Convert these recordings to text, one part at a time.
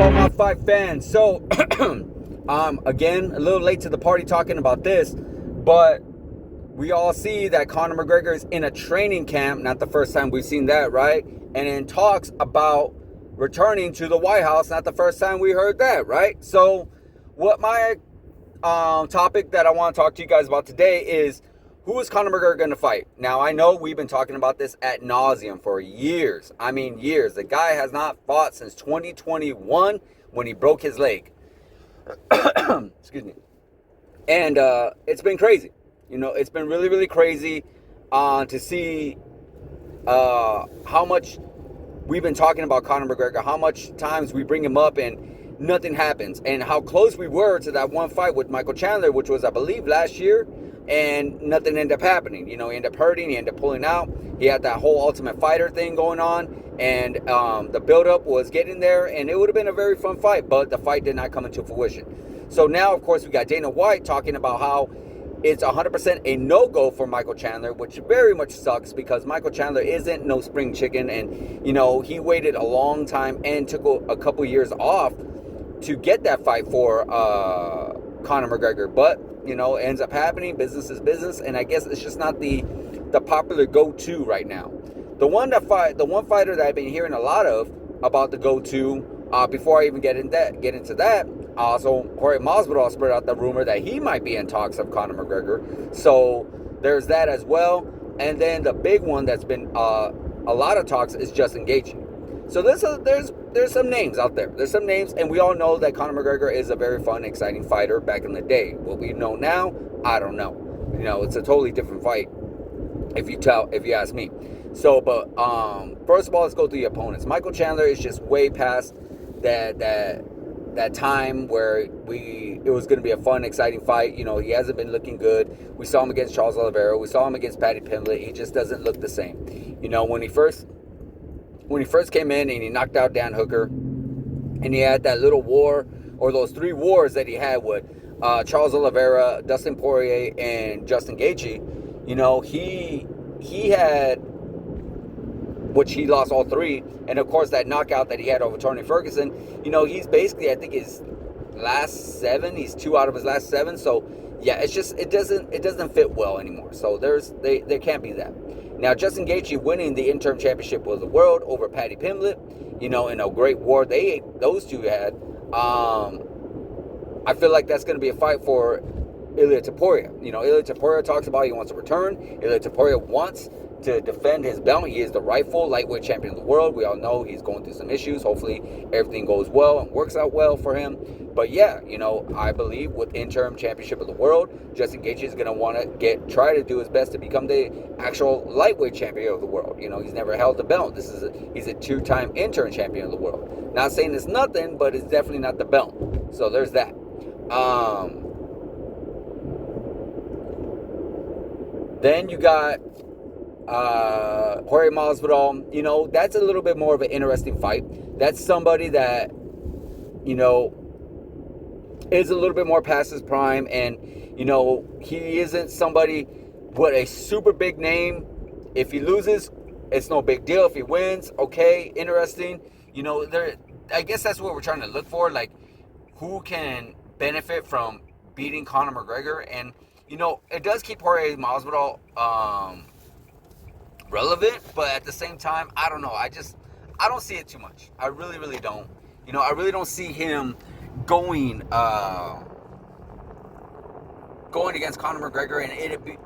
all my fight fans? So, again, a little late to the party talking about this, but we all see that Conor McGregor is in a training camp. Not the first time we've seen that, right? And in talks about returning to the White House. Not the first time we heard that, right? So, what my topic that I want to talk to you guys about today is, who is Conor McGregor going to fight? Now, I know we've been talking about this ad nauseum for years. I mean, years. The guy has not fought since 2021 when he broke his leg. Excuse me. And it's been crazy. You know, it's been really, really crazy to see how much we've been talking about Conor McGregor, how much times we bring him up and nothing happens, and how close we were to that one fight with Michael Chandler, which was, I believe, last year, and nothing ended up happening. You know, he ended up hurting, he ended up pulling out. He had that whole Ultimate Fighter thing going on, and the build-up was getting there, and it would have been a very fun fight, but the fight did not come into fruition. So now, of course, we got Dana White talking about how it's 100% a no-go for Michael Chandler, which very much sucks because Michael Chandler isn't no spring chicken, and, you know, he waited a long time and took a couple years off to get that fight for Conor McGregor. But, you know, it ends up happening. Business is business, and I guess it's just not the popular go-to right now. The one fighter that I've been hearing a lot of about the go-to, before I even get into that, also Jorge Masvidal spread out the rumor that he might be in talks of Conor McGregor. So there's that as well. And then the big one that's been a lot of talks is Justin Gaethje. So there's some names out there. There's some names, and we all know that Conor McGregor is a very fun, exciting fighter back in the day. What we know now, I don't know. You know, it's a totally different fight if you ask me. So, but first of all, let's go through the opponents. Michael Chandler is just way past that time where it was going to be a fun, exciting fight. You know, he hasn't been looking good. We saw him against Charles Oliveira. We saw him against Paddy Pimblett. He just doesn't look the same. You know, when he first came in and he knocked out Dan Hooker, and he had that little war, or those 3 wars that he had with Charles Oliveira, Dustin Poirier, and Justin Gaethje, you know, he had, which he lost all 3, and of course that knockout that he had over Tony Ferguson, you know, he's basically, I think, his last 7, he's 2 out of his last 7, so yeah, it's just, it doesn't fit well anymore. So there can't be that. Now, Justin Gaethje winning the interim championship of the world over Paddy Pimblett, you know, in a great war those two had. I feel like that's going to be a fight for Ilia Topuria. You know, Ilia Topuria talks about he wants to return. Ilia Topuria wants to defend his belt. He is the rightful lightweight champion of the world. We all know he's going through some issues. Hopefully everything goes well and works out well for him. But yeah, you know, I believe with interim championship of the world, Justin Gaethje is going to want to try to do his best to become the actual lightweight champion of the world. You know, he's never held the belt. He's a 2-time interim champion of the world. Not saying it's nothing, but it's definitely not the belt. So there's that. Then you got Jorge Masvidal. You know, that's a little bit more of an interesting fight. That's somebody that, you know, is a little bit more past his prime, and, you know, he isn't somebody with a super big name. If he loses, it's no big deal. If he wins, okay, interesting. You know, I guess that's what we're trying to look for, like, who can benefit from beating Conor McGregor. And, you know, it does keep Jorge Masvidal relevant, but at the same time, I don't know. I don't see it too much. I really, really don't. You know, I really don't see him going against Conor McGregor and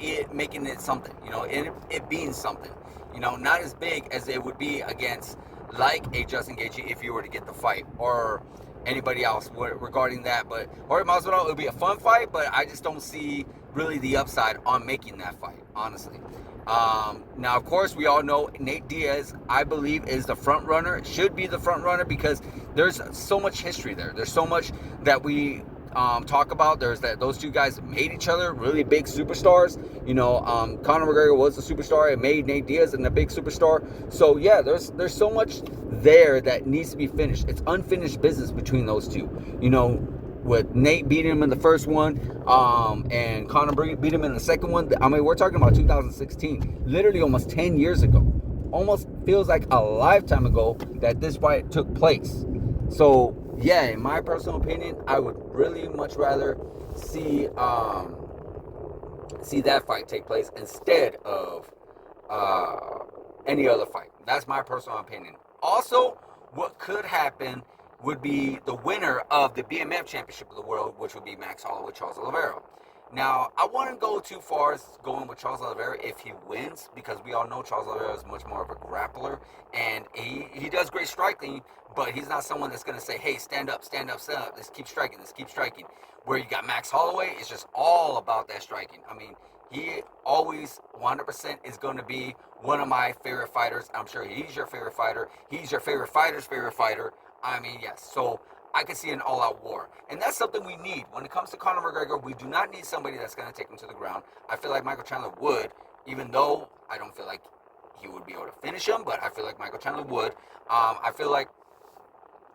it making it something. You know, it being something. You know, not as big as it would be against, like, a Justin Gaethje if you were to get the fight, or anybody else regarding that. But Jorge Masvidal, it would be a fun fight, but I just don't see really the upside on making that fight, honestly. Now, of course, we all know Nate Diaz, I believe, is the front runner. Should be the front runner because there's so much history there. There's so much that we talk about. There's that those two guys made each other really big superstars. You know, Conor McGregor was a superstar. It made Nate Diaz and a big superstar. So yeah, there's so much there that needs to be finished. It's unfinished business between those two. You know, with Nate beating him in the first one, and Conor beat him in the second one. I mean, we're talking about 2016, literally almost 10 years ago. Almost feels like a lifetime ago that this fight took place. So yeah, in my personal opinion, I would really much rather see see that fight take place instead of uh, any other fight. That's my personal opinion. Also, what could happen would be the winner of the BMF Championship of the World, which would be Max Holloway, Charles Oliveira. Now, I wouldn't go too far as going with Charles Oliveira if he wins, because we all know Charles Oliveira is much more of a grappler, and he does great striking, but he's not someone that's going to say, hey, stand up, stand up, stand up, let's keep striking, let's keep striking. Where you got Max Holloway, it's just all about that striking. I mean, he always 100% is going to be one of my favorite fighters. I'm sure he's your favorite fighter. He's your favorite fighter's favorite fighter. I mean, yes. So I can see an all-out war. And that's something we need. When it comes to Conor McGregor, we do not need somebody that's going to take him to the ground. I feel like Michael Chandler would, even though I don't feel like he would be able to finish him, but I feel like Michael Chandler would. I feel like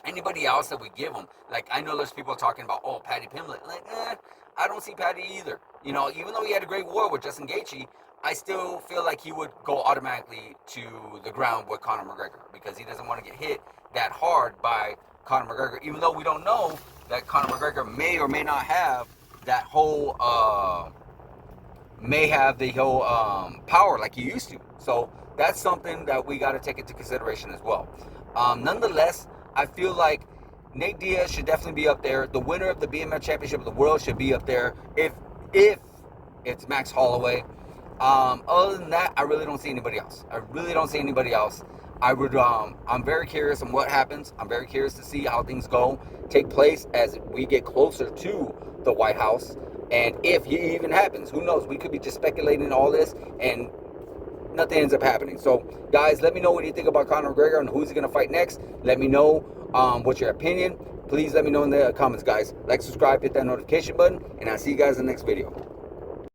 anybody else that we give him, like I know there's people talking about, oh, Paddy Pimblett. Like, I don't see Paddy either. You know, even though he had a great war with Justin Gaethje, I still feel like he would go automatically to the ground with Conor McGregor because he doesn't want to get hit that hard by Conor McGregor, even though we don't know that Conor McGregor may or may not have that whole power like he used to. So that's something that we got to take into consideration as well. Nonetheless, I feel like Nate Diaz should definitely be up there. The winner of the BMF Championship of the World should be up there if it's Max Holloway. Other than that, I really don't see anybody else. I really don't see anybody else. I'm very curious on what happens. I'm very curious to see how things take place as we get closer to the White House. And if it even happens, who knows? We could be just speculating all this and nothing ends up happening. So, guys, let me know what you think about Conor McGregor and who's he going to fight next. Let me know what's your opinion. Please let me know in the comments, guys. Like, subscribe, hit that notification button, and I'll see you guys in the next video.